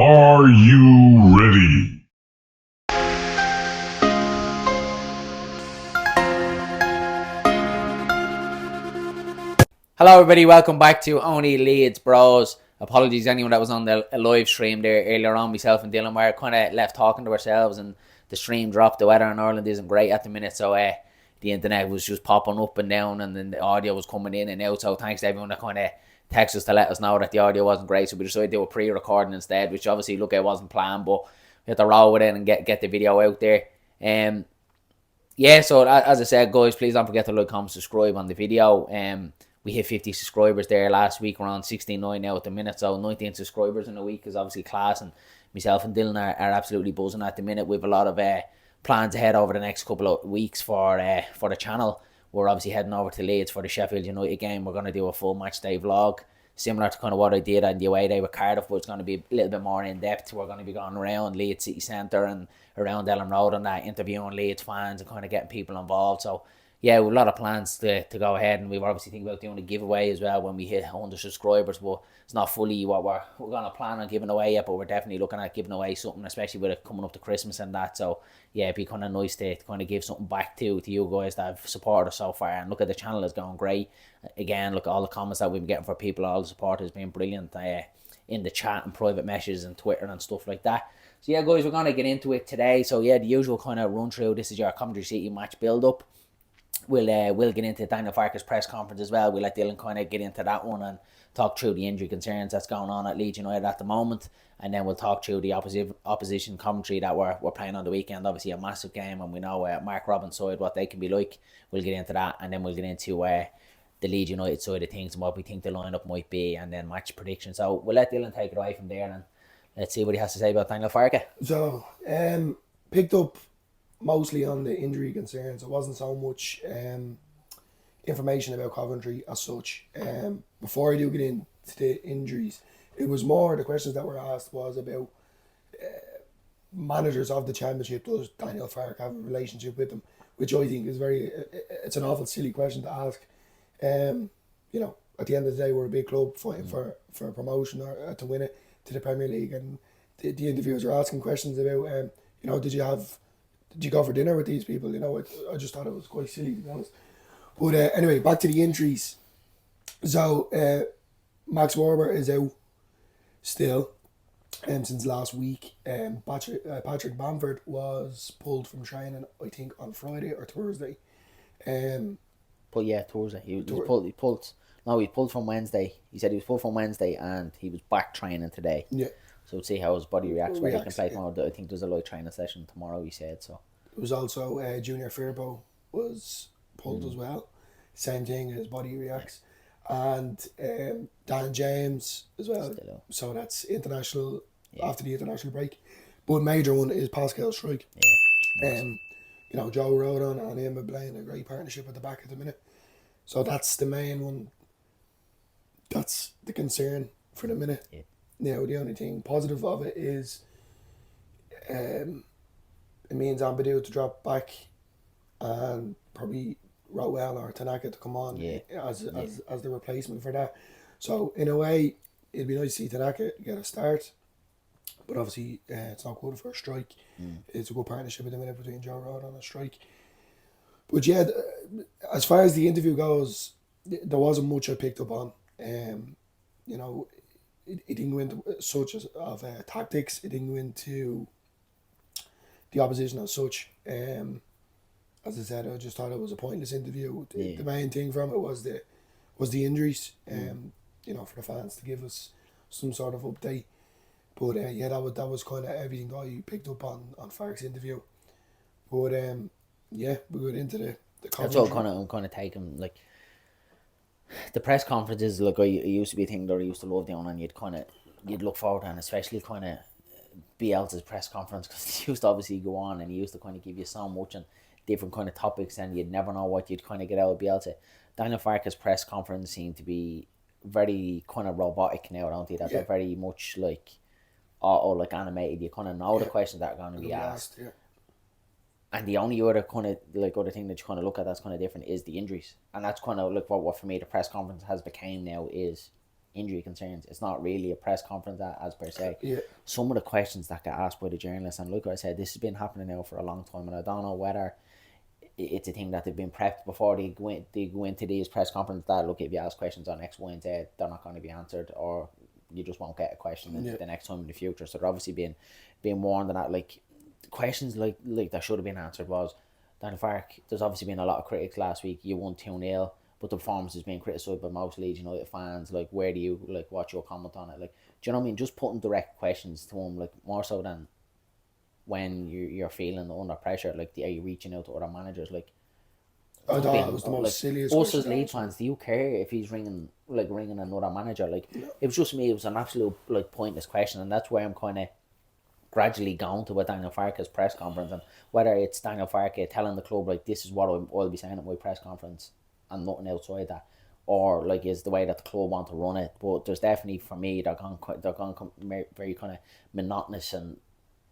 Are you ready? Hello everybody, welcome back to Only Leeds Bros. Apologies to anyone that was on the live stream there earlier on. Myself and Dylan were kind of left talking to ourselves and the stream dropped. The weather in Ireland isn't great at the minute, so the internet was just popping up and down and then the audio was coming in and out. So thanks to everyone that kind of texted us to let us know that the audio wasn't great, so we decided to do a pre-recording instead, which obviously, look, it wasn't planned, but we had to roll with it and get the video out there. So as I said, guys, please don't forget to like, comment, subscribe on the video. We hit 50 subscribers there last week. We're on 69 now at the minute, so 19 subscribers in a week is obviously class, and myself and Dylan are absolutely buzzing at the minute. We have a lot of plans ahead over the next couple of weeks for the channel. We're obviously heading over to Leeds for the Sheffield United game. We're going to do a full match day vlog, similar to kind of what I did on the away day with Cardiff, but it's going to be a little bit more in depth. We're going to be going around Leeds City Centre and around Ellen Road and that, interviewing Leeds fans and kind of getting people involved. So yeah, we have a lot of plans to go ahead, and we've obviously thinking about doing a giveaway as well when we hit 100 subscribers, but it's not fully what we're going to plan on giving away yet, but we're definitely looking at giving away something, especially with it coming up to Christmas and that. So yeah, it'd be kind of nice to kind of give something back to you guys that have supported us so far. And look, at the channel is going great. Again, look at all the comments that we've been getting for people. All the support has been brilliant in the chat and private messages and Twitter and stuff like that. So yeah, guys, we're going to get into it today. So yeah, the usual kind of run through. This is your Coventry City match build up. We'll get into Daniel Farkes' press conference as well. We'll let Dylan kind of get into that one and talk through the injury concerns that's going on at Leeds United at the moment, and then we'll talk through the opposition Coventry that we're playing on the weekend. Obviously a massive game, and we know Mark Robin's side, what they can be like. We'll get into that, and then we'll get into the Leeds United side of things and what we think the lineup might be, and then match prediction. So we'll let Dylan take it away from there, and let's see what he has to say about Daniel Farke. So, picked up mostly on the injury concerns. It wasn't so much information about Coventry as such. Before I do get into the injuries, it was more the questions that were asked was about managers of the Championship. Does Daniel Farke have a relationship with them? Which I think is it's an awful silly question to ask. At the end of the day, we're a big club fighting for promotion or to win it to the Premier League, and the interviewers are asking questions about, did you go for dinner with these people? I just thought it was quite silly, to be honest. But anyway, back to the injuries. So Max Warber is out still since last week. Patrick Bamford was pulled from training, I think, on Friday or Thursday. Thursday. He pulled from Wednesday. He said he was pulled from Wednesday and he was back training today. Yeah. So we'll see how his body reacts. Whether he can play tomorrow. I think there's a light training session tomorrow, he said. So it was also Junior Firpo was pulled as well. Same thing, his body reacts. And Dan James as well. So that's international after the international break. But major one is Pascal Struijk. Yeah. Joe Rodon and him are playing a great partnership at the back at the minute. So that's the main one. That's the concern for the minute. Yeah. Now, the only thing positive of it is it means Ampadu to drop back and probably Rowell or Tanaka to come on as the replacement for that. So, in a way, it'd be nice to see Tanaka get a start. But obviously, it's not good for a Struijk. It's a good partnership at the minute between Joe Rodon and Struijk. But yeah, as far as the interview goes, there wasn't much I picked up on. It didn't go into such of tactics. It didn't go into the opposition as such. As I said, I just thought it was a pointless interview. The main thing from it was the injuries. For the fans to give us some sort of update. But that was kind of everything I picked up on Farke's interview. But we got into the that's what I'm kind of taking, like, the press conferences. Like, I used to be a thing that I used to love doing, and you'd look forward to, and especially kind of Bielsa's press conference, because he used to obviously go on and he used to kind of give you so much and different kind of topics, and you'd never know what you'd kind of get out of Bielsa. Daniel Farke's press conference seemed to be very kind of robotic now, don't they? That they're very much like like animated. You kind of know the questions that are going to be asked. Yeah. And the only other kind of other thing that you kind of look at that's kind of different is the injuries, and that's kind of like what for me the press conference has became now is injury concerns. It's not really a press conference as per se. Yeah. Some of the questions that get asked by the journalists, and like I said, this has been happening now for a long time, and I don't know whether it's a thing that they've been prepped before they go into these press conferences that, look, if you ask questions on X, Y, and Z, they're not going to be answered, or you just won't get a question the next time in the future. So they're obviously being warned, and that, like, questions like that should have been answered was, Daniel Farke, there's obviously been a lot of critics last week. You won 2-0, but the performance has been criticised by most Leeds United fans. Like, where do you, like, what's your comment on it? Like, do you know what I mean? Just putting direct questions to him, like, more so than when you're feeling under pressure. Like, are you reaching out to other managers? Like, I thought it was the most like, silliest us as question Leeds ever. fans, do you care if he's ringing another manager? Like, it was just me. It was an absolute, like, pointless question, and that's where I'm kind of gradually going to with Daniel Farke's press conference, and whether it's Daniel Farke telling the club, like, this is what I'll be saying at my press conference and nothing outside that, or, like, is the way that the club want to run it. But there's definitely, for me, they're going very kind of monotonous, and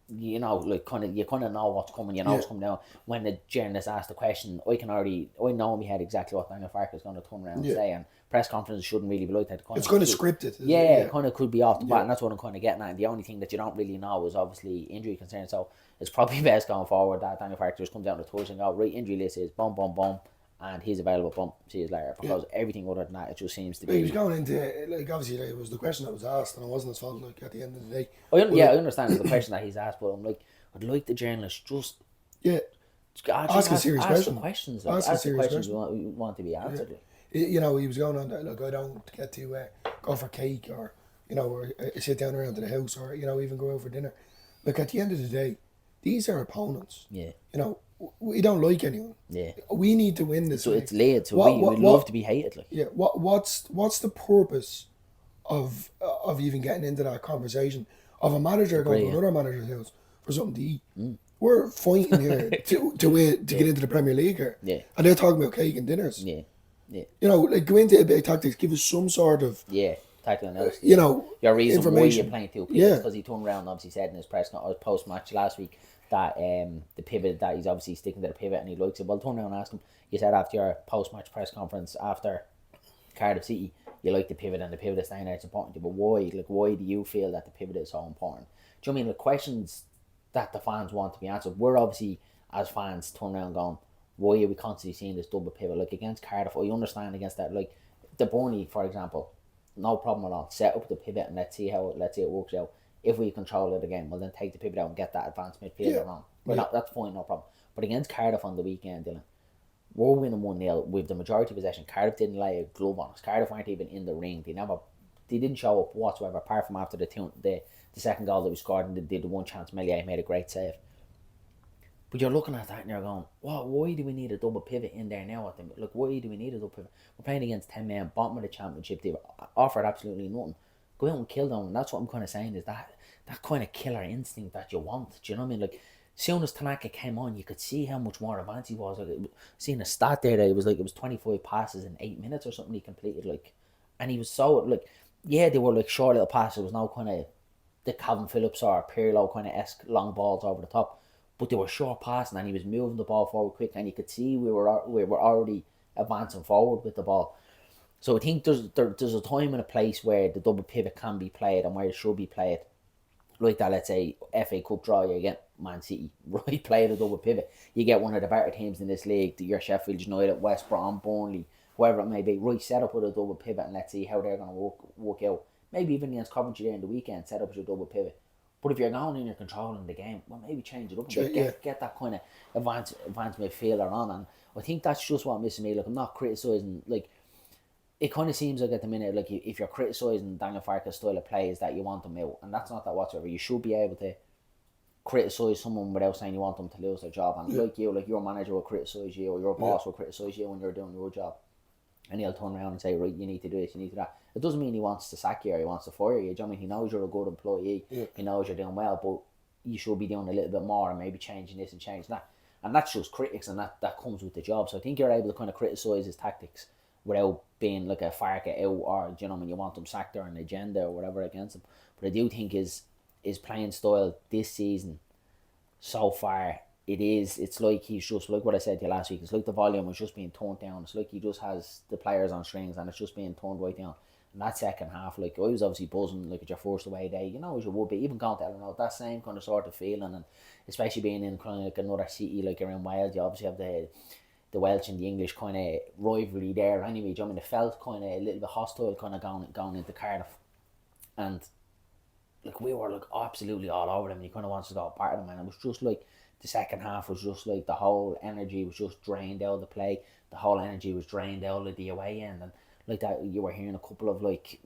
you know, like, you kind of know what's coming. You know what's coming down. When the journalist asks the question, I know in my head exactly what Daniel Farke is going to turn around and say, and press conferences shouldn't really be like that. It's kind of scripted. It kind of could be off the bat, and that's what I'm kind of getting at. And the only thing that you don't really know is obviously injury concerns. So it's probably best going forward that Daniel Farke just comes down to Thursday and go, right, injury list is boom, boom, boom, and he's available, boom, see you later. Because everything other than that, it just seems to be. He was going into, like, obviously, like, it was the question that was asked, and it wasn't his fault, like, at the end of the day. I understand the question that he's asked, but I'm like, I'd like the journalist just ask a serious question. the questions. Like, ask the questions you want to be answered. Like. You know, he was going on, like, I don't get to go for cake, or, you know, or sit down around to the house, or, you know, even go out for dinner. Look, at the end of the day, these are opponents. Yeah. You know, we don't like anyone. Yeah. We need to win this. So game. it's Leeds, so we love to be hated. Like. Yeah. What's the purpose of even getting into that conversation of a manager going to another manager's house for something to eat? We're fighting here to win, to get into the Premier League here. Yeah. And they're talking about cake and dinners. Yeah. Yeah. You know, like, go into a bit of tactics, give us some sort of tactical analysis. You know, your reason information. why you're playing 2 pivots, because he turned around and obviously said in his post match last week that the pivot, that he's obviously sticking to the pivot and he likes it. Well, turn around and ask him. You said after your post match press conference after Cardiff City, you like the pivot and the pivot is staying there, it's important to you. But why? Like, why do you feel that the pivot is so important? Do you know what I mean? The questions that the fans want to be answered. We're obviously, as fans, turning around going, why are we constantly seeing this double pivot? Like, against Cardiff, I understand against that. Like, the Burnley, for example, no problem at all. Set up the pivot and let's see it works out. If we control it again, well, then take the pivot out and get that advanced midfielder on. That's fine, no problem. But against Cardiff on the weekend, Dylan, we're winning 1-0 with the majority possession. Cardiff didn't lay a glove on us. Cardiff weren't even in the ring. They didn't show up whatsoever, apart from after the second goal that we scored, and they did the one chance Melier made a great save. But you're looking at that and you're going, why do we need a double pivot in there now? Look, why do we need a double pivot? We're playing against 10 men, bottom of the championship. They've offered absolutely nothing. Go out and kill them. And that's what I'm kind of saying, is that kind of killer instinct that you want. Do you know what I mean? Like, as soon as Tanaka came on, you could see how much more advanced he was. Like, seeing a stat there that it was 25 passes in 8 minutes or something he completed. Like, and he was so, like, yeah, they were like short little passes. It was no kind of the Calvin Phillips or Piroe kind of esque long balls over the top. But they were short passing, and he was moving the ball forward quick, and you could see we were already advancing forward with the ball. So I think there's a time and a place where the double pivot can be played and where it should be played. Like that, let's say, FA Cup draw, you get Man City, right, play the double pivot. You get one of the better teams in this league, your Sheffield United, West Brom, Burnley, whoever it may be, right, set up with a double pivot and let's see how they're going to work out. Maybe even against Coventry there in the weekend, set up with your double pivot. But if you're going and you're controlling the game, well, maybe change it up and get that kind of advanced midfielder on. And I think that's just what I'm missing me. Like, I'm not criticising, like, it kind of seems like at the minute, like, if you're criticising Daniel Farke's style of play, is that you want them out. And that's not that whatsoever. You should be able to criticise someone without saying you want them to lose their job. And like your manager will criticise you, or your boss will criticise you when you're doing your job. And he'll turn around and say, right, you need to do this, you need to do that. It doesn't mean he wants to sack you or he wants to fire you. Do you know what I mean? He knows you're a good employee. He knows you're doing well, but you should be doing a little bit more and maybe changing this and changing that. And that's just critics, and that comes with the job. So I think you're able to kind of criticise his tactics without being like a Farke out, or, do you know what I mean, you want him sacked or an agenda or whatever against him. But I do think his playing style this season so far, it's like he's just, like what I said to you last week, it's like the volume is just being toned down. It's like he just has the players on strings and it's just being toned right down. And that second half, like, I was obviously buzzing, like, at your first away day, you know, as you would be, even going to Eleanor, that same kind of sort of feeling, and especially being in kind of like another city, like around Wales, you obviously have the Welsh and the English kind of rivalry there anyway. Do you know what I mean? It felt kind of a little bit hostile kind of going into Cardiff. And like we were like absolutely all over them and you kind of wanted to go apart of them, and it was just like the second half was just like the whole energy was just drained out of the play. The whole energy was drained out of the away end, and like that you were hearing a couple of like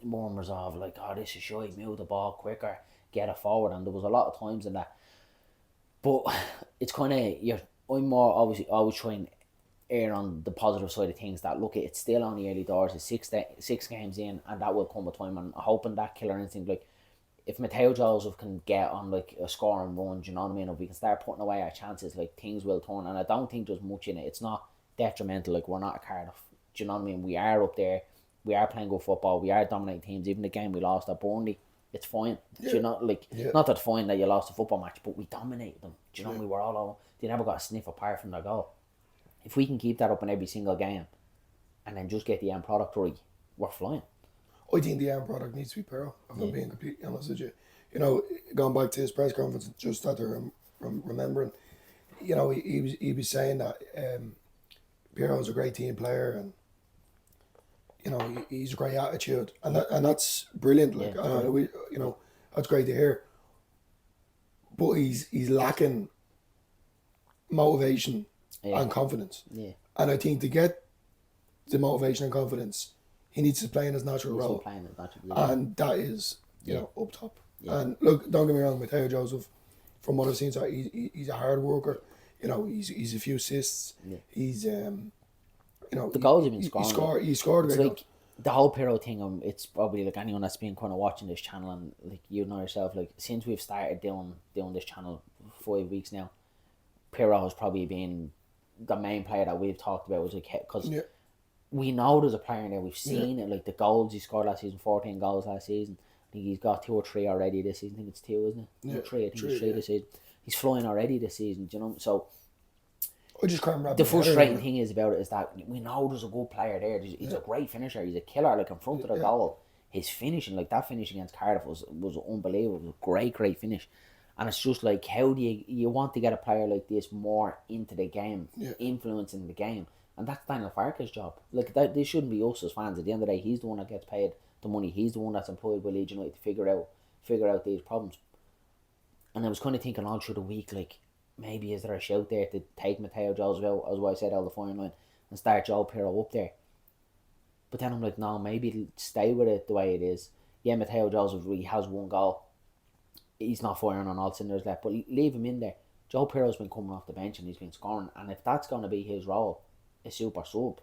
murmurs of like, oh, this is shy, move the ball quicker, get it forward, and there was a lot of times in that. But it's kind of I'm more always trying to err on the positive side of things, that look, it's still only early doors, it's six games in, and that will come with time, and hoping that killer instinct, like if Matteo Joseph can get on like a scoring run, do you know what I mean, if we can start putting away our chances, like things will turn, and I don't think there's much in it. It's not detrimental, like we're not a Cardiff, do you know what I mean, we are up there, we are playing good football, we are dominating teams. Even the game we lost at Burnley, it's fine. Yeah. Do you know, like not that fine that you lost a football match, but we dominated them. Do you know, we were all over. They never got a sniff apart from their goal. If we can keep that up in every single game, and then just get the end product right, we're flying. I think the end product needs to be Piroe, if I'm being completely honest with you. You know, going back to his press conference, just after remembering, you know, he was saying that Piroe's a great team player, and you know he's a great attitude, and that's brilliant. Like you know, that's great to hear. But he's lacking motivation and confidence. Yeah. And I think to get the motivation and confidence, he needs to play in his natural role. And that is, you know, up top. Yeah. And look, don't get me wrong, Matteo Joseph, from what I've seen, so he's a hard worker. You know, he's a few assists. Yeah. He's you know, the goals have been scoring. He scored a great goal. The whole Piroe thing, it's probably like anyone that's been kind of watching this channel, and like you know yourself, like since we've started doing this channel 5 weeks now, Piroe has probably been the main player that we've talked about, was like, because we know there's a player there, we've seen it, like the goals he scored last season, 14 goals last season. I think he's got 2 or 3 already this season. I think it's 2, isn't it? Yeah, 3. I think it's 3 this season. He's flying already this season, do you know? So I just can't remember. The frustrating thing is about it is that we know there's a good player there. He's a great finisher. He's a killer. Like in front of the goal, his finishing, like that finish against Cardiff was unbelievable. It was a great finish. And it's just like, how do you want to get a player like this more into the game, influencing the game, and that's Daniel Farkes' job. Like that, this shouldn't be us as fans. At the end of the day, he's the one that gets paid the money. He's the one that's employed by Leeds United to figure out these problems. And I was kind of thinking all through the week, like, maybe is there a shout there to take Matteo Joseph out, as what I said, out of the final line, and start Joe Piroe up there? But then I'm like, no, maybe stay with it the way it is. Yeah, Matteo Joseph really has 1 goal. He's not firing on all cylinders left, but leave him in there. Joe Piroe's been coming off the bench and he's been scoring, and if that's going to be his role, a super sub, do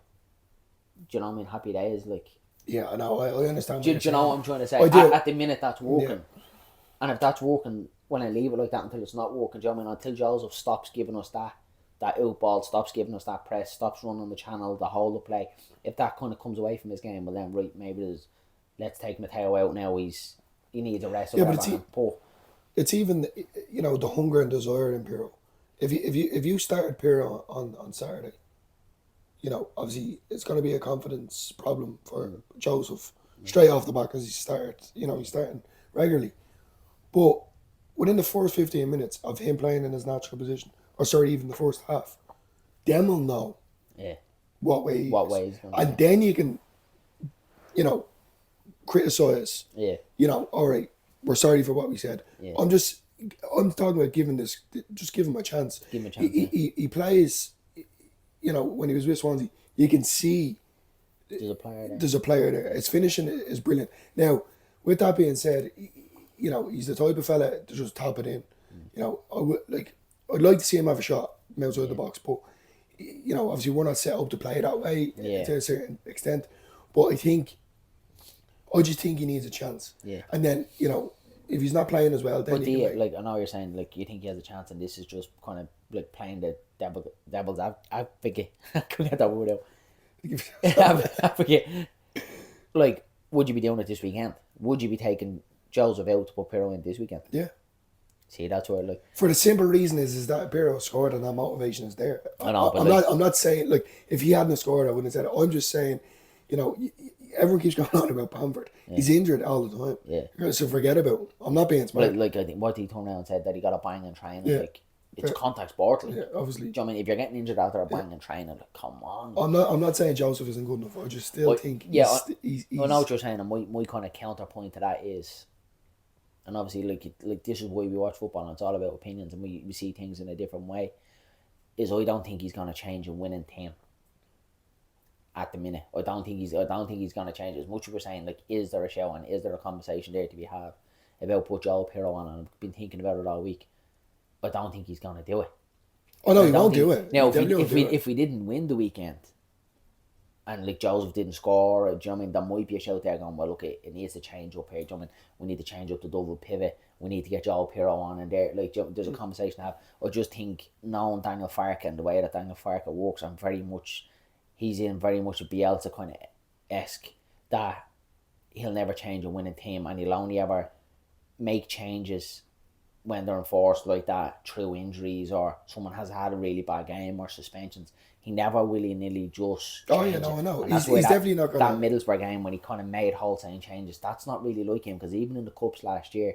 you know what I mean? Happy days, like. Yeah, I know, I understand. Do you know what I'm trying to say? At the minute that's working, and if that's working, when I leave it like that until it's not working, do you know what I mean? Until Joseph stops giving us that out ball, stops giving us that press, stops running the channel, the whole of play. If that kind of comes away from his game, well then, right, maybe let's take Matteo out now. He needs a rest. It's even, you know, the hunger and desire in Piroe. If you started Piroe on Saturday, you know, obviously it's going to be a confidence problem for Joseph straight off the back, because he's starting regularly. But within the first 15 minutes of him playing in his natural position, even the first half, them will know what way he's going. And then you can, you know, criticise. Yeah. You know, all right, we're sorry for what we said. Yeah. I'm talking about giving him a chance. Give him a chance. He plays, you know, when he was with Swansea, you can see there's a player there. His finishing is brilliant. Now, with that being said, you know, he's the type of fella to just top it in. You know, I'd like to see him have a shot outside the box, but you know, obviously we're not set up to play that way to a certain extent. But I just think he needs a chance. Yeah. And then, you know, if he's not playing as well, then like I know you're saying, like, you think he has a chance, and this is just kind of like playing the devil's advocate. I couldn't get that word out. Advocate. Like, would you be doing it this weekend? Would you be taking Joseph out to put Piroe in this weekend? Yeah. See, that's where, like, for the simple reason is that Piroe scored and that motivation is there. I know, but I'm not saying, like, if he hadn't scored, I wouldn't have said it. I'm just saying, you know, everyone keeps going on about Bamford. He's injured all the time. Yeah. So forget about him. I'm not being smart. Like I think what he turned around and said that he got a bang in training. Yeah. Like it's contact sport. Like, Yeah, obviously. do you know what I mean, if you're getting injured after a bang in training, like come on. I'm not saying Joseph isn't good enough. I just still think he's I know what you're saying, and my kind of counterpoint to that is, and obviously like this is why we watch football, and it's all about opinions, and we see things in a different way. Is I don't think he's gonna change a winning team. At the minute, I don't think he's gonna change as much as we're saying. Like, is there a show and is there a conversation there to be had about put Joel Piroe on? And I've been thinking about it all week. I don't think he's gonna do it. Oh no, he won't do it. Now, if we didn't win the weekend, and like Joseph didn't score, do you know what I mean? There might be a shout there going, well, look, it needs to change up here. Do you know what I mean? We need to change up the double pivot. We need to get Joel Piroe on in there. Like, there's a conversation to have. I just think knowing Daniel Farke and the way that Daniel Farke works, he's in very much a Bielsa kind of esque, that he'll never change a winning team, and he'll only ever make changes when they're enforced like that through injuries or someone has had a really bad game or suspensions. He never willy-nilly just changes. I know. And He's definitely not going that Middlesbrough game when he kind of made wholesale changes, that's not really like him, because even in the Cups last year,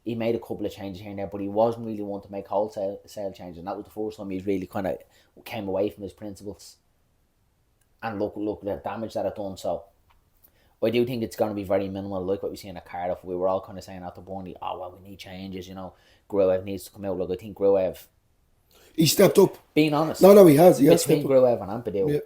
he made a couple of changes here and there, but he wasn't really one to make wholesale changes, and that was the first time he's really kind of came away from his principles. And look at the damage that it done. So I do think it's going to be very minimal, like what we see in Cardiff. We were all kind of saying after Burnley, oh well, we need changes, Gruev needs to come out. Look, I think Gruev, he stepped up. Being honest, no, he has between Gruev and Ampadu,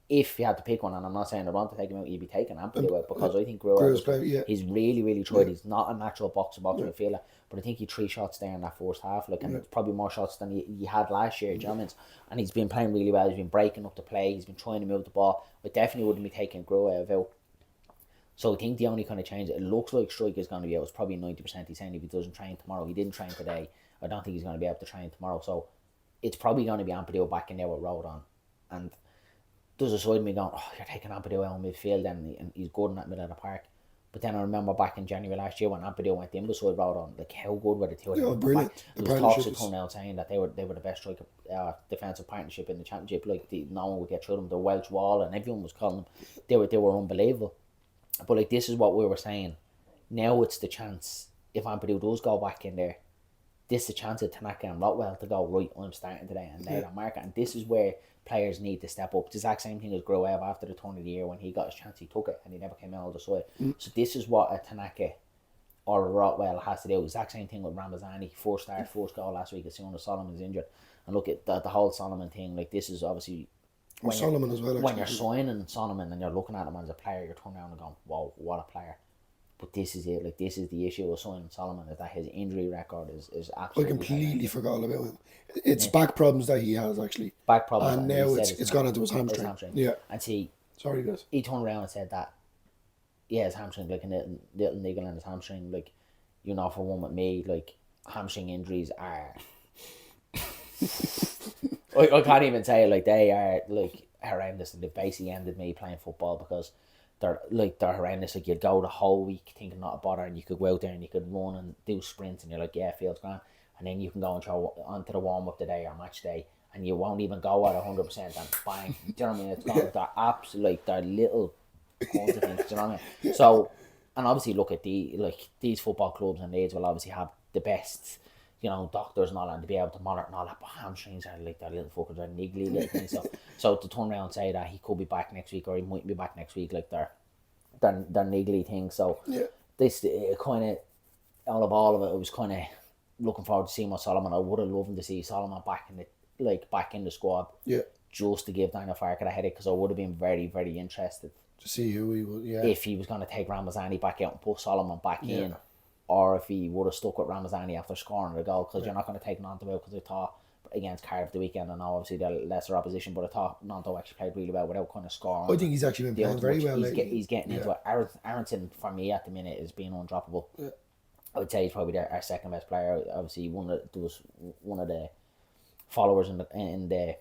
if you had to pick one, and I'm not saying I want to take him out, you'd be taking Ampadu out, because I think Gruev, he's really, really tried. He's not a natural box-to-box midfielder, but I think he 3 shots there in that first half, and it's probably more shots than he had last year, do you know what I mean? And he's been playing really well. He's been breaking up the play. He's been trying to move the ball. I definitely wouldn't be taking Gruev out. So I think the only kind of change it looks like Strike is going to be out is probably 90%. He's saying if he doesn't train tomorrow, he didn't train today, I don't think he's going to be able to train tomorrow. So it's probably going to be Ampadu back in there with Rodon. And there's a side of me going, oh, you're taking Ampadu out in midfield and he's good in that middle of the park. But then I remember back in January last year when Ampadu went in beside Rodon, like how good were the two of them? Brilliant. There was talks of coming out saying that they were the best striker defensive partnership in the championship. Like no one would get through them. The Welsh Wall and everyone was calling them. They were unbelievable. But like this is what we were saying. Now it's the chance, if Ampadu does go back in there, this is the chance of Tanaka and Rotwell to go, right, I'm starting today and they're the market. And this is where players need to step up. It's the exact same thing as Gruev after the turn of the year when he got his chance, he took it and he never came out of the side. So this is what a Tanaka or a Rotwell has to do. Exact same thing with Ramazani, first goal last week as soon as Solomon's injured. And look at the whole Solomon thing, like this is obviously Solomon as well. When you're signing Solomon and you're looking at him as a player, you're turning around and going, wow, what a player. But this is it, like this is the issue with signing Solomon, is that his injury record is absolutely. I completely forgot about him. It's back problems that he has actually. Back problems. And now it's gone into his hamstring. Yeah. And see, sorry guys. He turned around and said that, his hamstring, like a little niggle in his hamstring, like, for one with me, like hamstring injuries are I can't even say it, like they are like horrendous, and they've basically ended me playing football because they're horrendous. Like you'd go the whole week thinking not a bother, and you could go out there and you could run and do sprints, and you're like, yeah, feels grand. And then you can go and throw onto the warm up today or match day, and you won't even go at 100%, and bang, do you know what I mean? It's gone. They're absolutely, they're little kinds of things, do you know what I mean? So, and obviously look at these football clubs and Leeds will obviously have the best, doctors and all that, and to be able to monitor and all that, but hamstrings are like, they're little fuckers, they're niggly little things. So to turn around and say that he could be back next week or he mightn't be back next week, like they're niggly things. So this kind of, all of it, I was kind of looking forward to seeing what Solomon. I would have loved to see Solomon back in the squad. Yeah. Just to give Daniel Farke a headache, because I would have been very, very interested to see who he would. Yeah. If he was going to take Ramazani back out and put Solomon back in. Or if he would have stuck with Ramazani after scoring the goal, because you're not going to take Nanto out, because I thought against Cardiff the weekend, and obviously the lesser opposition, but I thought Nanto actually played really well without kind of scoring. I think he's actually been playing very well lately. He's getting into it. Aronson, for me at the minute, is being undroppable. Yeah. I would say he's probably our second best player. Obviously, one of the followers in the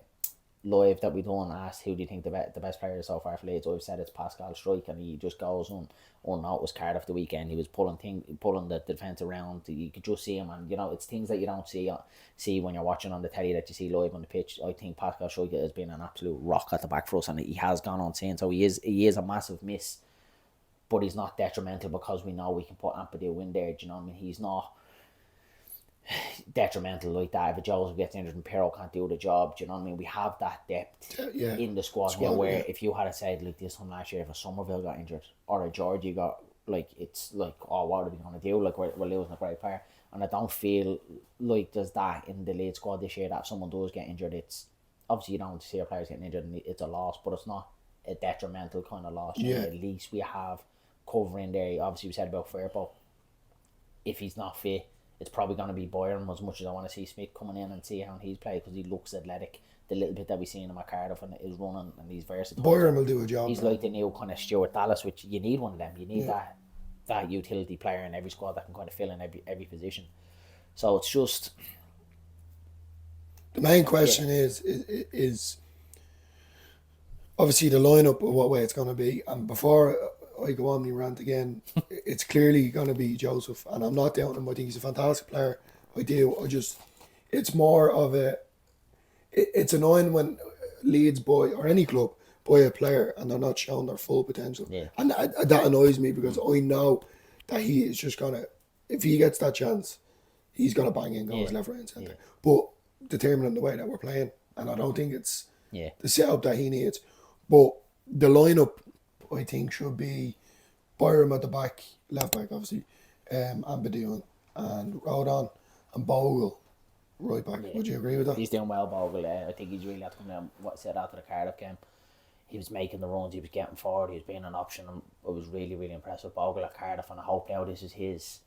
live that we done asked who do you think the best player so far for Leeds, I've said it's Pascal Strike, and he just goes unnoticed. Cardiff the weekend, he was pulling the defence around. You could just see him, and you know it's things that you don't see when you're watching on the telly that you see live on the pitch. I think Pascal Strike has been an absolute rock at the back for us, and he has gone on saying so. He is a massive miss, but he's not detrimental because we know we can put Ampadu in there. Do you know what I mean? He's not detrimental like that. If Joseph gets injured and Piroe can't do the job, do you know what I mean? We have that depth in the squad here where if you had said like this one last year, if a Somerville got injured or a Georgie got, like, it's like, oh, what are we going to do? Like, we're losing a great player. And I don't feel like there's that in the Leeds squad this year, that if someone does get injured, it's obviously you don't see our players getting injured and it's a loss, but it's not a detrimental kind of loss. Yeah. At least we have cover in there. Obviously we said about Farke, if he's not fit, it's probably going to be Byron, as much as I want to see Smith coming in and see how he's played, because he looks athletic. The little bit that we seen him at Cardiff and is running and he's versatile. Byron will do a job. He's like the new kind of Stuart Dallas, which you need one of them. You need that utility player in every squad that can kind of fill in every position. So it's just the main question is obviously the lineup of what way it's going to be. And before I go on my rant again, it's clearly going to be Joseph, and I'm not doubting him. I think he's a fantastic player. I do. It's more of it's annoying when Leeds buy, or any club, buy a player and they're not showing their full potential. Yeah. And that annoys me, because I know that he is just going to, if he gets that chance, he's going to bang in goals left, right and centre. But determining the way that we're playing, and I don't think it's the setup that he needs. But the lineup, I think, should be Byram at the back, left back obviously, Ampadu and Rodon and Bogle right back. Would you agree with that? He's doing well, Bogle. I think he's really had to come down. What I said after the Cardiff game, he was making the runs, he was getting forward, he was being an option. And I was really, really impressed with Bogle at Cardiff, and I hope now this is his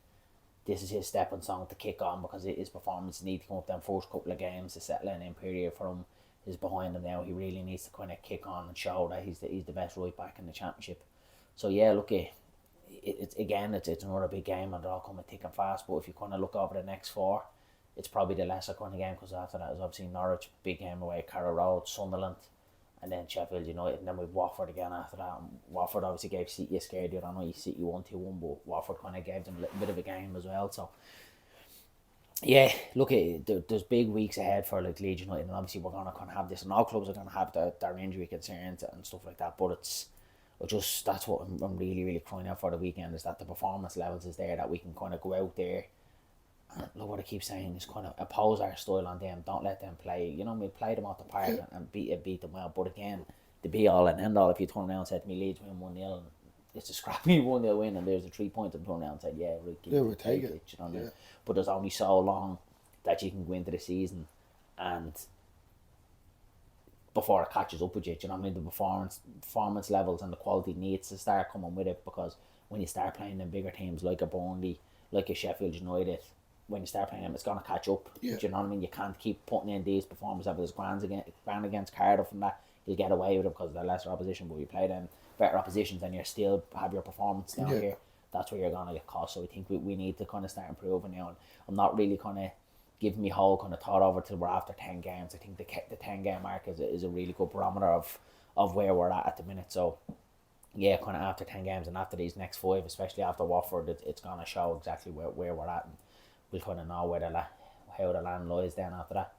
stepping stone to kick on, because his performance need to come up them first couple of games. The settling in period for him is behind him now. He really needs to kind of kick on and show that he's the best right back in the championship. So yeah, look, it's another big game, and they're all coming thick and fast. But if you kind of look over the next four, it's probably the lesser kind of game, because after that is obviously Norwich, big game away, Carrow Road, Sunderland, and then Sheffield United, and then we've Watford again after that. And Watford obviously gave City a scare the other night. City 1-2-1, but Watford kind of gave them a little bit of a game as well. So yeah, look, there's big weeks ahead for like Leeds United, and obviously we're gonna kind of have this, and all clubs are gonna have their injury concerns and stuff like that. But that's what I'm really, really crying out for the weekend, is that the performance levels is there, that we can kind of go out there. And look, what I keep saying is kind of oppose our style on them. Don't let them play. You know, we play them off the park and beat them well. But again, the be all and end all, if you turn around and said to me, Leeds win 1-0, and it's a scrappy 1-0 win, and there's a 3 points, and turn around and said, yeah, we'll take it. You know what I mean? But there's only so long that you can go into the season, and before it catches up with you, you know what I mean? The performance levels and the quality needs to start coming with it, because when you start playing them bigger teams like a Burnley, like a Sheffield United, when you start playing them, it's going to catch up. Yeah. Do you know what I mean? You can't keep putting in these performance levels. Grand against Cardiff and that, you'll get away with it because they're lesser opposition, but you play them better oppositions and you still have your performance down here. That's where you're going to get caught. So I think we need to kind of start improving now. And I'm not really kind of giving me whole kind of thought over till we're after 10 games. I think the 10 game mark is a really good barometer of where we're at the minute. So yeah, kind of after 10 games and after these next 5, especially after Watford, it's going to show exactly where we're at. And we'll kind of know how the land lies then after that.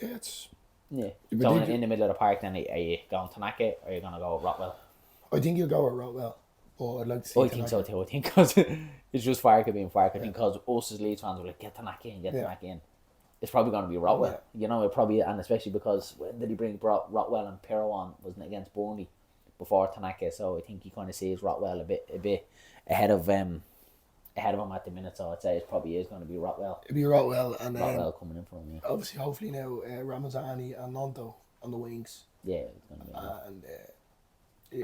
Yeah, So in the middle of the park then, are you going to Tanaka or are you going to go with Rotwell? I think you'll go with Rotwell. But I'd like to see I think so too. I think because it's just Farke being Farke. I think because us as Leeds fans were like, get Tanaka in. It's probably going to be Rotwell. Yeah. You know, it probably, and especially because when did he bring Rotwell and Piroe on? Wasn't it against Burnley before Tanaka? So I think he kind of sees Rotwell a bit ahead of him at the minute. So I'd say it probably is going to be Rotwell. It'll be Rotwell and Rotwell coming in for me. Obviously, hopefully now Ramazani and Nanto on the wings. Yeah, it's going to be. And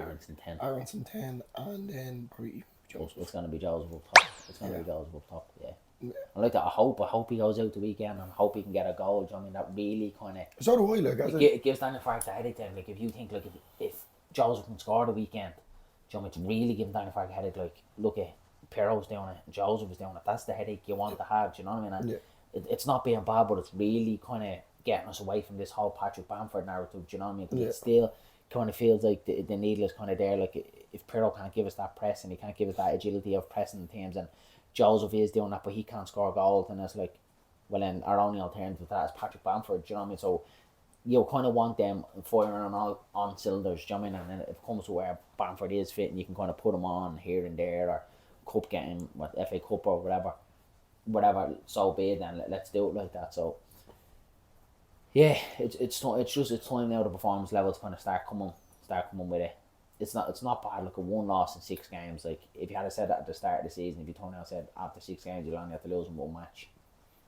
Aronson 10, and then probably Joseph. It's going to be Joseph up top. It's going to be Joseph up top. Yeah. I like that. I hope he goes out the weekend and I hope he can get a goal. Do you know what I mean? That really kind of. So do I. It gives Daniel Farkes a headache then. Like if you think if Joseph can score the weekend, do you know what I mean? It's really giving Daniel Farkes a headache. Like look at Piroe's doing it, Joseph is doing it. That's the headache you want to have. Do you know what I mean? And it's not being bad, but it's really kind of getting us away from this whole Patrick Bamford narrative. Do you know what I mean? 'Cause it still kind of feels like the needle is kind of there. Like if Piroe can't give us that press and he can't give us that agility of pressing teams, and Joseph is doing that, but he can't score goals, and it's like, well, then our only alternative to that is Patrick Bamford. Do you know what I mean? So you kind of want them firing on cylinders. Do you know what I mean? And then it comes to where Bamford is fit, and you can kind of put him on here and there, or cup game, what FA Cup or whatever. So be it. Then let's do it like that. So yeah, it's time now the performance levels kind of start coming with it. It's not bad. Like a 1 loss in 6 games. Like if you had said that at the start of the season, if you turn around and said after 6 games you'll only have to lose in 1 match,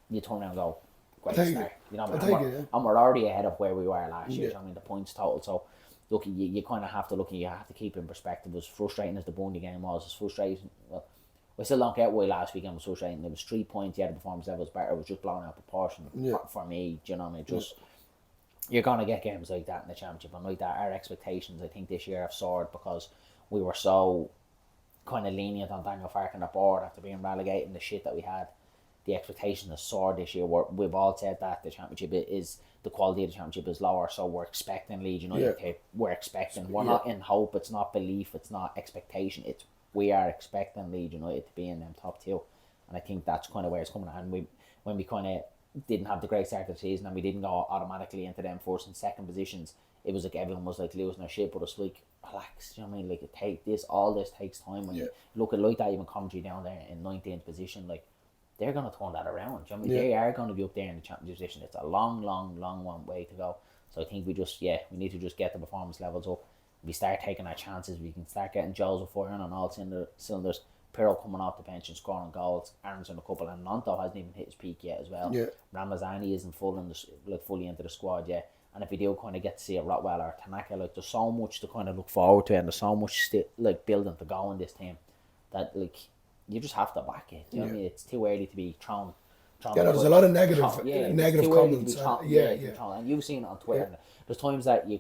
you turn around and go, great start. You know, and we're already ahead of where we were last year. You know, I mean the points total. So look, you kind of have to look, and you have to keep in perspective. As frustrating as the Burnley game was, as frustrating. Well, I still don't get why last weekend was frustrating. There was 3 points. Yeah, the performance level was better. It was just blown out of proportion for me. Do you know what I mean? Just you're gonna get games like that in the Championship, and like that, our expectations I think this year have soared because we were so kind of lenient on Daniel Farke and the board after being relegated and the shit that we had. The expectation has soared this year. We've all said that the Championship is, the quality of the Championship is lower, so we're expecting Leeds United. We're expecting. We're not in hope. It's not belief. It's not expectation. We are expecting Leeds United to be in them top 2, and I think that's kind of where it's coming. And when we kind of didn't have the great start of the season and we didn't go automatically into them first and second positions, it was like everyone was like losing their shit, but it's like, relax, you know what I mean? Like all this takes time. When you look at like that, even Coventry down there in 19th position, like they're going to turn that around. You know what I mean? They are going to be up there in the Championship position. It's a long way to go. So I think we need to just get the performance levels up. We start taking our chances. We can start getting Joseph firing on all cylinders. Piroe coming off the bench and scoring goals. Aronson a couple, and Nonto hasn't even hit his peak yet as well. Ramazani isn't fully into the squad yet. And if we do kind of get to see a Rotwell or Tanaka, like there's so much to kind of look forward to, and there's so much building to go in this team that like you just have to back it. Do you know what I mean? It's too early to be thrown. There's a lot of negative comments. And you've seen it on Twitter. Yeah. There's times that you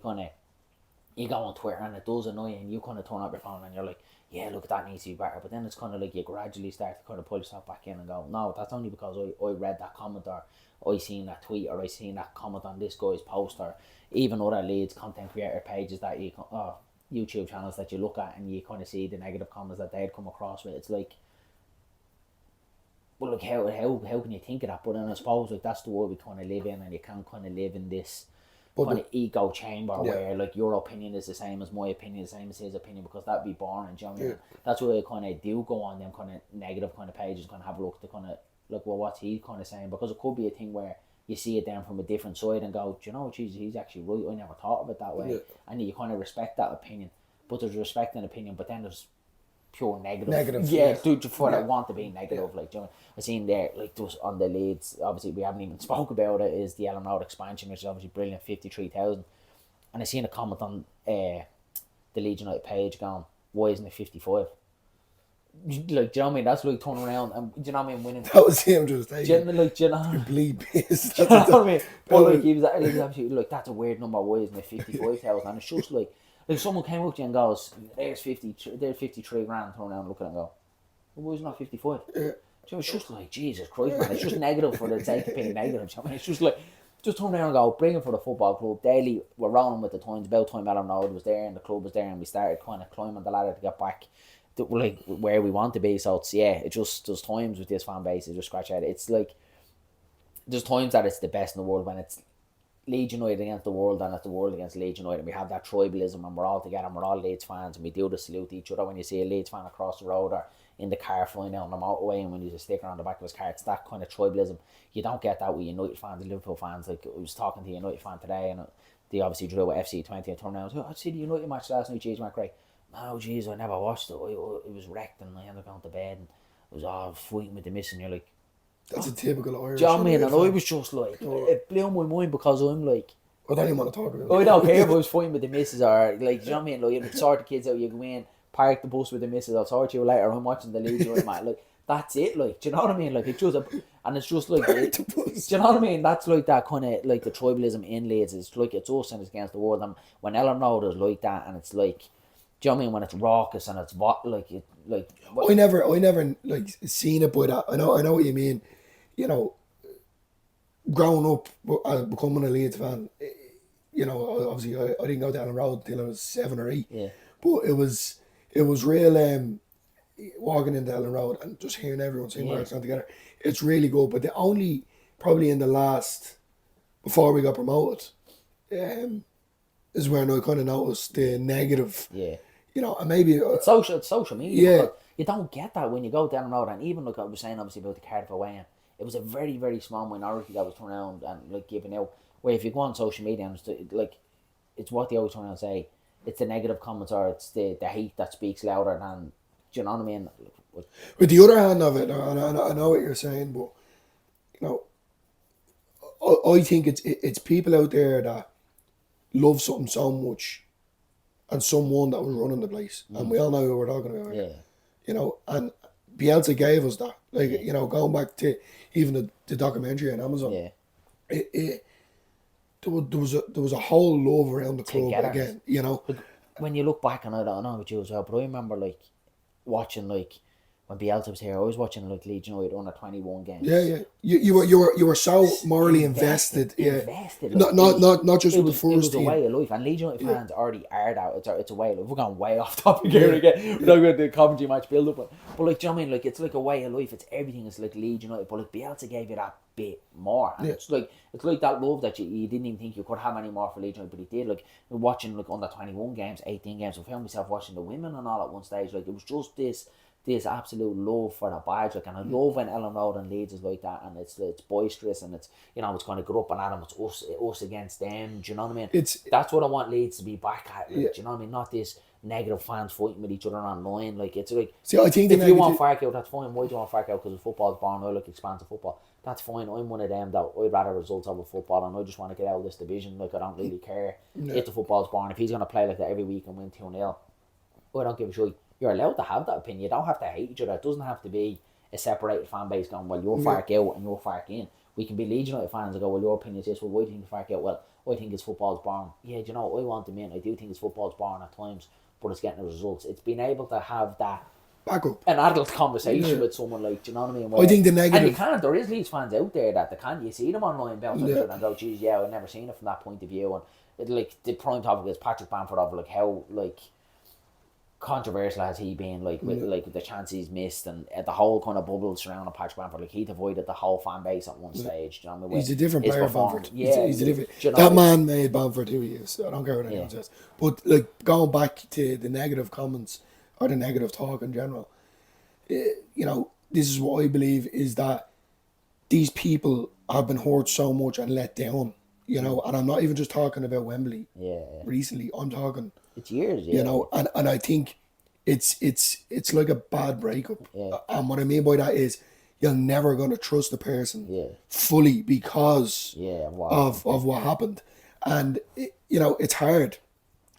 go on Twitter and it does annoy you, and you kind of turn up your phone and you're like, yeah, look, that needs to be better. But then it's kind of like you gradually start to kind of pull yourself back in and go, no, that's only because I read that comment, or I seen that tweet, or I seen that comment on this guy's post, or even other Leeds content creator pages that YouTube channels that you look at, and you kind of see the negative comments that they'd come across with. It's like, well, like how can you think of that? But then I suppose like that's the world we kind of live in, and you can't kind of live in this kind of ego chamber where like your opinion is the same as my opinion, the same as his opinion, because that'd be boring. Do you know what I mean? That's why I kind of do go on them kind of negative kind of pages, kind of have a look to kind of look, well, what's he kind of saying, because it could be a thing where you see it then from a different side and go, do you know what, he's actually right, I never thought of it that way. And you kind of respect that opinion. But there's respect and opinion, but then there's pure negative. Dude, for that want to be negative. Like, do you know, I seen there, like, just on the Leeds, obviously we haven't even spoke about it, is the Ellen Road expansion, which is obviously brilliant, 53,000. And I seen a comment on the Leeds United page going, why isn't it 55? Like, do you know what I mean? That's like turning around and, do you know what I mean, winning. That was him just taking complete piss. Do you know what I mean? But like, he was absolutely like, that's a weird number, why isn't it 55,000? And it's just like someone came up to you and goes, there's 53 grand, turn around and look at it and go, well, why is it not 55? So it's just like, Jesus Christ, man, it's just negative for the sake of being negative. You know what I mean? It's just like, just turn around and go, bring it for the football club. Daily, we're rolling with the times. About time Ellen Road was there and the club was there, and we started kind of climbing the ladder to get back to like where we want to be. So it's, it just, there's times with this fan base, it just scratch out. It's like, there's times that it's the best in the world when it's Leeds United against the world, and it's the world against Leeds United, and we have that tribalism, and we're all together, and we're all Leeds fans, and we do the salute each other when you see a Leeds fan across the road or in the car flying down the motorway, and when there's a sticker on the back of his car. It's that kind of tribalism. You don't get that with United fans and Liverpool fans. Like, I was talking to a United fan today, and they obviously drew with FC 20 and turned around and said, I see the United match last night, jeez, Mark Ray. No, jeez, I never watched it. It was wrecked, and I ended up going to bed, and it was all fighting with the miss, and you're like, that's a typical Irish. Do you know what I mean? And I was just like, it blew my mind, because I'm like, I don't even want to talk about it. I don't care if I was fighting with the missus, or like, do you know what I mean? Like, if it's sort the kids out, you go in, park the bus with the missus, I'll sort you later, I'm watching the Leeds United match. Like, that's it, like, do you know what I mean? Like, it's just and it's just like, do you know what I mean? That's like that kind of, like, the tribalism in Leeds. It's like, it's us and it's against the world. And when Ellen Road is like that, and it's like, do you know what I mean? When it's raucous and it's I never like seen it by that. I know what you mean. You know, growing up, becoming a Leeds fan, you know, obviously I didn't go down the road till I was 7 or 8. Yeah. But it was real walking into Ellen Road and just hearing everyone sing words together. It's really good. But the only, probably in the last, before we got promoted, is when I kind of noticed the negative. Yeah. You know, and maybe It's social media. Yeah. Because you don't get that when you go down the road. And even like I was saying, obviously about the Cardiff away, and it was a very, very small minority that was turning around and like giving out. Where if you go on social media and it's what they always try and say. It's the negative comments or it's the hate that speaks louder than. Do you know what I mean? With the other hand of it, I know what you're saying, but you know, I think it's people out there that love something so much, and someone that was running the place, and we all know who we're talking about. Yeah. You know, and Bielsa gave us that. Like you know, going back to even the documentary on Amazon. Yeah. There was a whole love around the club Togetherness. again. You know, When you look back, and I don't know about you as well, but I remember like watching like when Bielsa was here, I was watching like Leeds United under 21 games. yeah. You were so morally invested. Invested. Not just It with was the first a team. way of life, and Leeds United fans already are that. It's a way of life. We're going way off topic here again. We're talking about the Coventry match build up, but like, do you know what I mean? Like, it's like a way of life. It's everything. It's like Leeds United, but like Bielsa gave you that bit more. And it's like that love that you didn't even think you could have any more for Leeds United, but he did. Like watching like under 21 games, 18 games. I found myself watching the women and all at one stage. Like it was just this absolute love for the badge, like, and I love when Ellen Road and Leeds is like that, and it's boisterous, and it's, you know, it's going to go up and at them, it's us against them. Do you know what I mean? That's what I want Leeds to be back at. Like, do you know what I mean? Not this negative fans fighting with each other online. Like it's like, see, I think if you want Farke out, that's fine. Why do you want Farke out? Because football's born. I like expansive football. That's fine. I'm one of them that I'd rather results over football, and I just want to get out of this division. Like I don't really care if the football's born. If he's going to play like that every week and win 2-0, I don't give a shit. You're allowed to have that opinion. You don't have to hate each other. It doesn't have to be a separated fan base going, well, you're Farke out and you're Farke in. We can be Leeds United fans and go, well, your opinion is this. Well, why do you think Farke out? Well, I think his football's born. Yeah, do you know, I want him in. I do think his football's born at times, but it's getting the results. It's being able to have that back up an adult conversation with someone, like, do you know what I mean? Where, I think the negative, and you can't. There is Leeds fans out there that they can't. You see them online bouncing and go, geez, yeah, I've never seen it from that point of view. And it, like the prime topic is Patrick Bamford of like how like controversial has he been, like with like the chance he's missed and the whole kind of bubble surrounding Patrick Bamford. Like he'd avoided the whole fan base at one stage. Do you know what I mean? he's a different player, Bamford. Yeah, he's a different. You know, that man made Bamford who he is. I don't care what anyone says. But like going back to the negative comments or the negative talk in general, you know, this is what I believe is that these people have been hurt so much and let down. You know, and I'm not even just talking about Wembley. Recently, I'm talking. It's years. You know, and I think it's like a bad breakup. And what I mean by that is you're never gonna trust the person fully because of what happened. And you know, it's hard.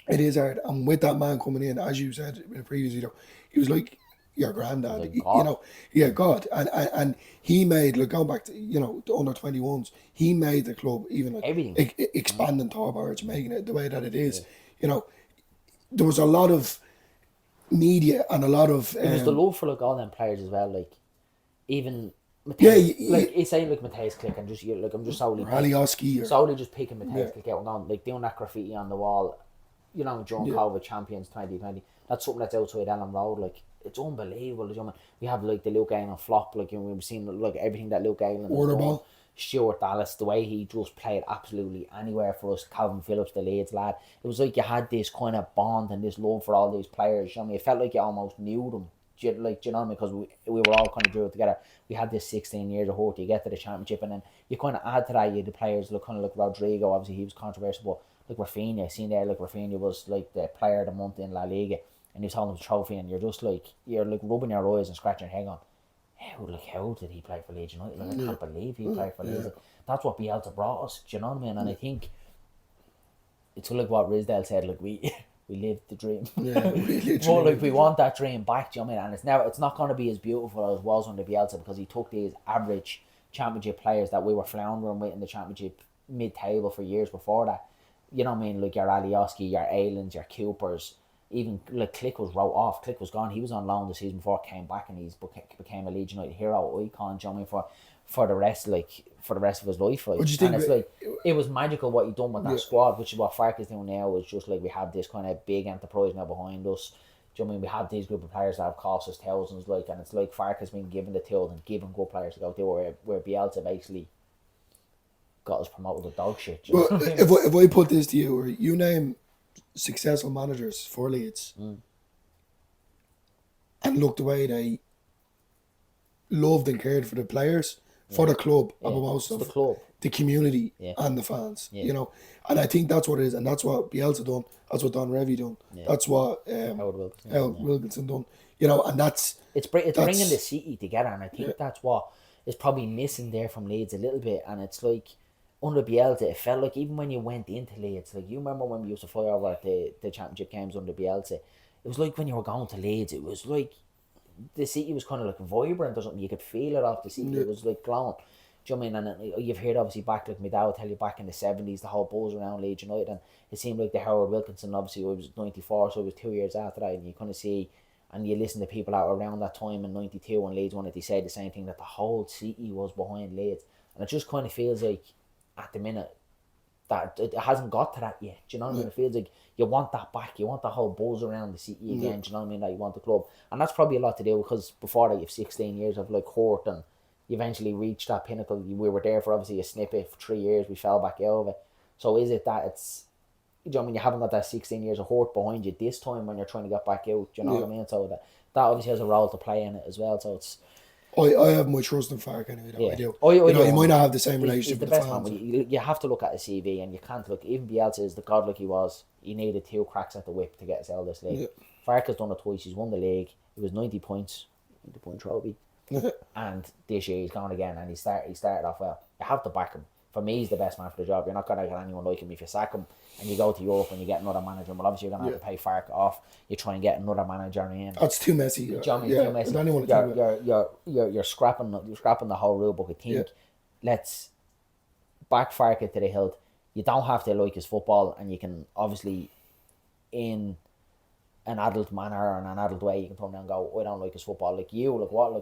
It is hard. And with that man coming in, as you said in a previous video, he was like your granddad. Like you know, God. And he made, like, going back to, you know, the under 21s, he made the club even like everything expanding top arts, making it the way that it is. You know, there was a lot of media and a lot of it was the love for like all them players as well, like even Mateus, like it's saying like Mateus Click and just like I'm just solely just picking Mateus Click out and on, like doing that graffiti on the wall, you know, during COVID Champions 2020. That's something that's outside Ellen Road. Like it's unbelievable. You know, we have like the Luke Aylan flop, like, you know, we've seen like everything that Luke Aylan has done. Stuart Dallas, the way he just played absolutely anywhere for us. Calvin Phillips, the Leeds lad. It was like you had this kind of bond and this love for all these players. You know what I mean? It felt like you almost knew them. Like, you know what I mean? Because we were all kind of drew it together. We had this 16 years of hope. You get to the championship, and then you kind of add to that. You had the players look kind of like Rodrigo. Obviously, he was controversial, but like Rafinha, seen there, like Rafinha was like the player of the month in La Liga, and he's holding the trophy, and you're like rubbing your eyes and scratching your head on. How did he play for Leeds United? Like, I can't believe he played for Leeds. That's what Bielsa brought us. Do you know what I mean? And I think it's like what Rizdale said. Like we lived the dream. But like we want that dream back. Do you know what I mean? And it's not going to be as beautiful as it was under Bielsa, because he took these average championship players that we were floundering with in the championship mid-table for years before that. You know what I mean? Like your Alioski, your Aylans, your Coopers. Even like Click was wrote off. Click was gone. He was on loan the season before, came back, and he's became a Leeds United hero icon. Do you know what I mean? for the rest of his life. Like, What do you think? and it's like it was magical what he done with that Yeah. squad, which is what Farke is doing now. Is just like we have this kind of big enterprise now behind us. Do you know what I mean? We have these group of players that have cost us thousands, like, and it's like Farke has been given the tools and given good players to go to where Bielsa basically got us promoted with dog shit. Do you know Well, what I mean? if I put this to you, or you name successful managers for Leeds, and look the way they loved and cared for the players, for the club, Yeah, above it's most the of club. the community Yeah. and the fans. Yeah. You know, and I think that's what it is, and that's what Bielsa done. That's what Don Revie done. Yeah. That's what Howard Wilkinson, Howard yeah. Wilkinson done. You know, and that's It's bringing that's- the city together, and I think that's what is probably missing there from Leeds a little bit. And it's like under Bielsa, it felt like even when you went into Leeds, like you remember when we used to fly over the championship games under Bielsa, it was like when you were going to Leeds, it was like the city was kind of like vibrant or something. You could feel it off the city. It was like glowing. Do you know what I mean? And you've heard obviously back, like my dad would tell you back in the 70s, the whole buzz around Leeds United, and it seemed like the Howard Wilkinson, obviously it was 94, so it was 2 years after that, and you kind of see, and you listen to people out around that time in 92 when Leeds won it, they said the same thing, that the whole city was behind Leeds, and it just kind of feels like at the minute that it hasn't got to that yet. Do you know what I mean? It feels like you want that back. You want the whole buzz around the city again. Do you know what I mean? That you want the club, and that's probably a lot to do because before that you've 16 years of like hurt, and you eventually reached that pinnacle. We were there for obviously a snippet for 3 years. We fell back out of it. So is it that it's, do you know what I mean, you haven't got that 16 years of hurt behind you this time when you're trying to get back out? Do you know what I mean? So that obviously has a role to play in it as well. So it's. I have my trust in Farke anyway. Though, Yeah. I do. Oh, you do. might not have the same He's relationship the with the best fans. man. You have to look at his CV, and you can't look. Even Bielsa is the god like he was. He needed 2 cracks at the whip to get us out of this league. Yeah. Farke has done it twice. He's won the league. It was 90 points, 90-point trophy. And this year he's gone again, and he started off well. You have to back him. For me, he's the best man for the job. You're not gonna get anyone like him. If you sack him and you go to Europe and you get another manager, well, obviously you're gonna have to pay Farke off. You try and get another manager in. That's too messy. Do you know what I mean? Yeah, Too messy. I don't want to do it. You're scrapping the whole rule book. I think let's back Farke to the hilt. You don't have to like his football, and you can obviously in an adult manner or in an adult way you can come down and go, I don't like his football. Like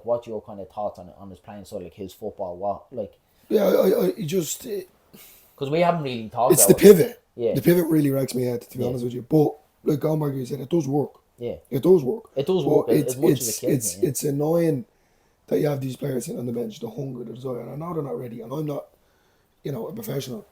what's your kind of thoughts on his playing style, like his football? What like? Yeah, I just Because we haven't really talked. it's about the pivot. Yeah. The pivot really wrecks me head, to be honest with you. But like going back, you said, it does work. Yeah, It does work. it does But work as much as it kills me. it's annoying that you have these players sitting on the bench, the hunger, the desire. And I know they're not ready, and I'm not, a professional.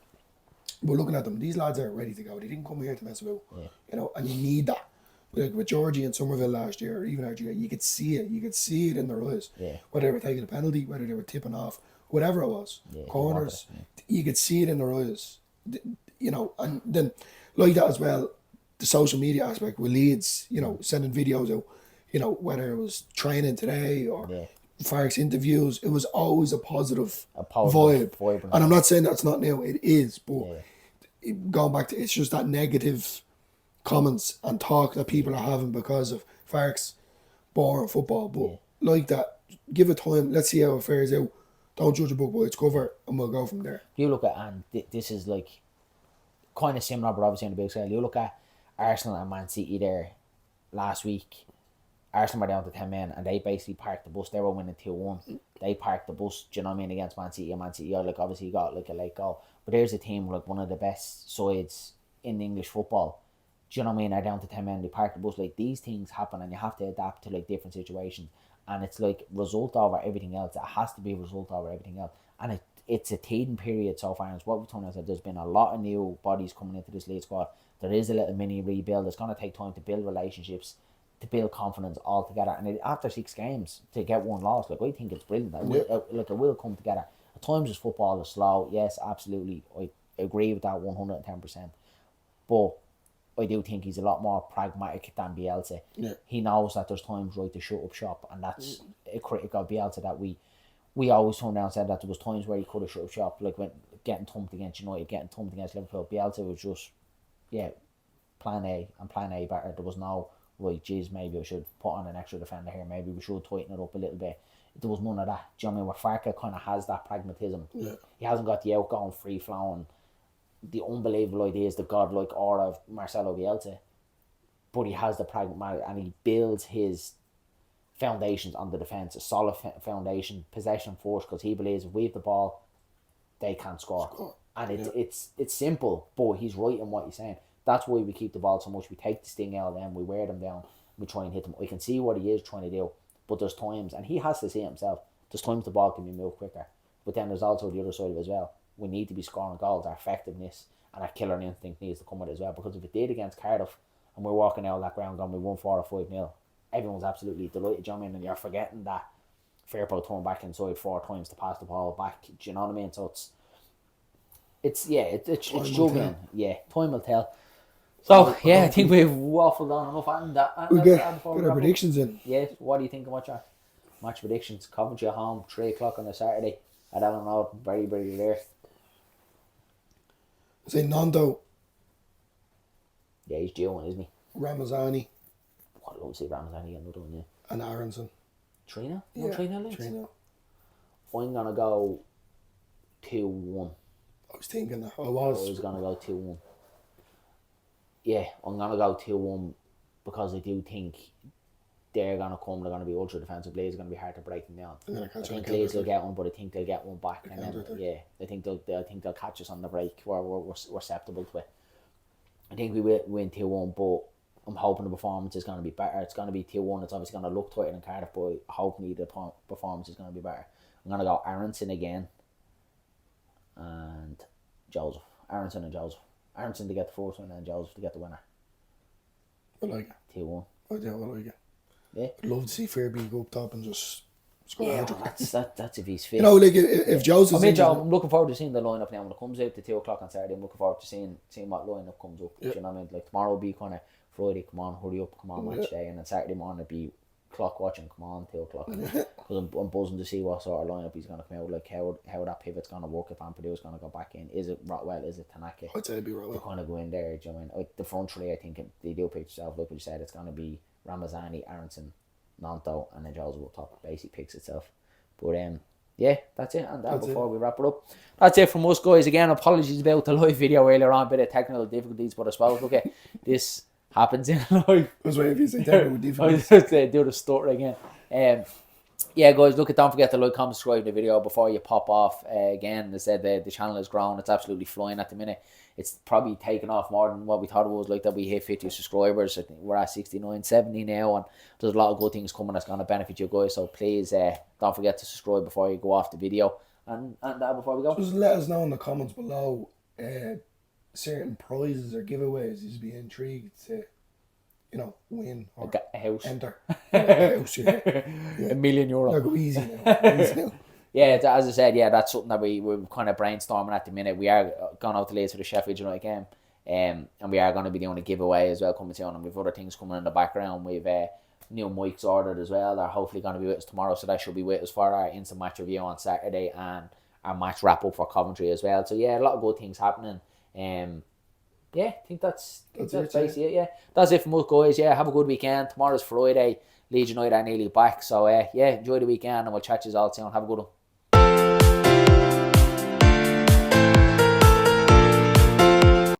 But looking at them, these lads are ready to go. They didn't come here to mess about. Yeah. And you need that. Like with Georgie and Somerville last year, or even RGA, you could see it. You could see it in their eyes. Yeah. Whether they were taking a penalty, whether they were tipping off, whatever it was, corners, you could see it in their eyes. And then like that as well, the social media aspect with Leeds, sending videos out, whether it was training today or Farke's interviews, it was always a positive vibe. vibrant. And I'm not saying that's not now, it is, but going back to, it's just that negative comments and talk that people are having because of Farke's boring football. But like that, give it time, let's see how it fares out. Don't judge a book by its cover, and we'll go from there. You look at, and this is like kind of similar, but obviously on a big scale. You look at Arsenal and Man City there last week. Arsenal were down to 10 men, and they basically parked the bus. They were winning 2-1. They parked the bus, do you know what I mean, against Man City. And Man City, like, obviously got like a late goal. But there's a team, like one of the best sides in English football. Do you know what I mean? They're down to 10 men, they park the bus. Like, these things happen, and you have to adapt to like different situations. And it's like result over everything else. It has to be result over everything else. And it's a teething period so far. And it's what we've told us, that there's been a lot of new bodies coming into this league squad. There is a little mini rebuild. It's going to take time to build relationships, to build confidence all together. And after 6 games, to get 1 loss, like, I think it's brilliant. It will come together. At times, this football is slow. Yes, absolutely. I agree with that 110%. But I do think he's a lot more pragmatic than Bielsa. Yeah. He knows that there's times right to shut up shop, and that's a critic of Bielsa that we always turned down and said that there was times where he could have shut up shop, like when getting thumped against United, getting thumped against Liverpool. Bielsa was just, plan A and plan A better. There was no, right, geez, maybe I should put on an extra defender here, maybe we should tighten it up a little bit. There was none of that. Do you know what I mean? Where Farke kind of has that pragmatism. Yeah. He hasn't got the outgoing, free-flowing, the unbelievable ideas, the godlike aura of Marcelo Bielsa, but he has the pragmatic, and he builds his foundations on the defence, a solid foundation, possession first, because he believes if we have the ball, they can't score. And it's simple, but he's right in what he's saying. That's why we keep the ball so much. We take the sting out of them, we wear them down, we try and hit them. We can see what he is trying to do, but there's times, and he has to see it himself, there's times the ball can be moved quicker. But then there's also the other side of it as well. We need to be scoring goals. Our effectiveness and our killer instinct needs to come with it as well. Because if it did against Cardiff and we're walking out of that ground going, we won 4 or 5-0, everyone's absolutely delighted, you know what I mean? And you're forgetting that Firpo turned back inside 4 times to pass the ball back. Do you know what I mean? So it's juggling. Yeah, time will tell. So yeah, I think we've waffled on enough on that. We'll get our predictions in. Yeah, what do you think of your match predictions? Coventry at home, 3 o'clock on a Saturday at Ellen Road. Very, very rare. Say Nando. Yeah, he's due one, isn't he? Ramazani. I'd love to see Ramazani and another one, yeah. And Aronson. 3-0? Yeah, 3-0 Leeds? 3-0. I'm going to go 2-1. I was thinking that. I was going to go 2-1. Yeah, I'm going to go 2-1 because I do think they're going to come, they're going to be ultra defensive. Leeds are going to be hard to break them down. I think Leeds will get one, but I think they'll get one back. And then, yeah, I think they'll catch us on the break where we're susceptible to it. I think we will win 2-1, but I'm hoping the performance is going to be better. It's going to be 2-1. It's obviously going to look tighter than Cardiff, but hopefully the performance is going to be better. I'm going to go Aronson again and Joseph. Aronson and Joseph. Aronson to get the first one and Joseph to get the winner. I like it. 2-1. I like it. Yeah. I'd love to see Fairby go up top and just score. Yeah, that's if he's fit. You know, like if Joseph's I'm looking forward to seeing the lineup now when it comes out to 2 o'clock on Saturday. I'm looking forward to seeing what lineup comes up. Yeah. Do you know what I mean? Like tomorrow will be kind of Friday, come on, hurry up, come on, match day, and then Saturday morning it'll be clock watching, come on, 2 o'clock. Because I'm buzzing to see what sort of lineup he's going to come out, like how that pivot's going to work, if Ampadu's going to go back in. Is it Rotwell, is it Tanaka? I'd say it'd be Rotwell. To kind of go in there, do you know what I mean? Like the front three, I think they do pick yourself, like what you said, it's going to be Ramazani, Aronson, Nanto, and then Joseph up top. Basically picks itself. But yeah, that's it. And before we wrap it up, that's it from us, guys. Again, apologies about the live video earlier on, a bit of technical difficulties, but I suppose look at this happens in life. I was waiting for you to say technical difficulties. I was just do the stutter again. Yeah, guys, look, don't forget to like, comment, subscribe the video before you pop off. Again, I said the channel has grown. It's absolutely flying at the minute. It's probably taken off more than what we thought it was. Like that we hit 50 subscribers. I think we're at 69, 70 now, and there's a lot of good things coming that's going to benefit you guys. So please don't forget to subscribe before you go off the video. And before we go, just let us know in the comments below certain prizes or giveaways you'd be intrigued to, you know, win or a house. Enter. A house, yeah. €1 million. No, go easy now. Yeah, as I said, yeah, that's something that we're kind of brainstorming at the minute. We are going out to Leeds for the Sheffield United game, and we are going to be doing a giveaway as well coming soon, and we've other things coming in the background. We've new mics ordered as well. They're hopefully going to be with us tomorrow, so that should be with us for our instant match review on Saturday and our match wrap up for Coventry as well. So yeah, a lot of good things happening. Yeah, I think that's basically it. Yeah, that's it from us, guys. Yeah, have a good weekend. Tomorrow's Friday. Leeds United are nearly back, so yeah, enjoy the weekend, and we'll chat to you all soon. Have a good one.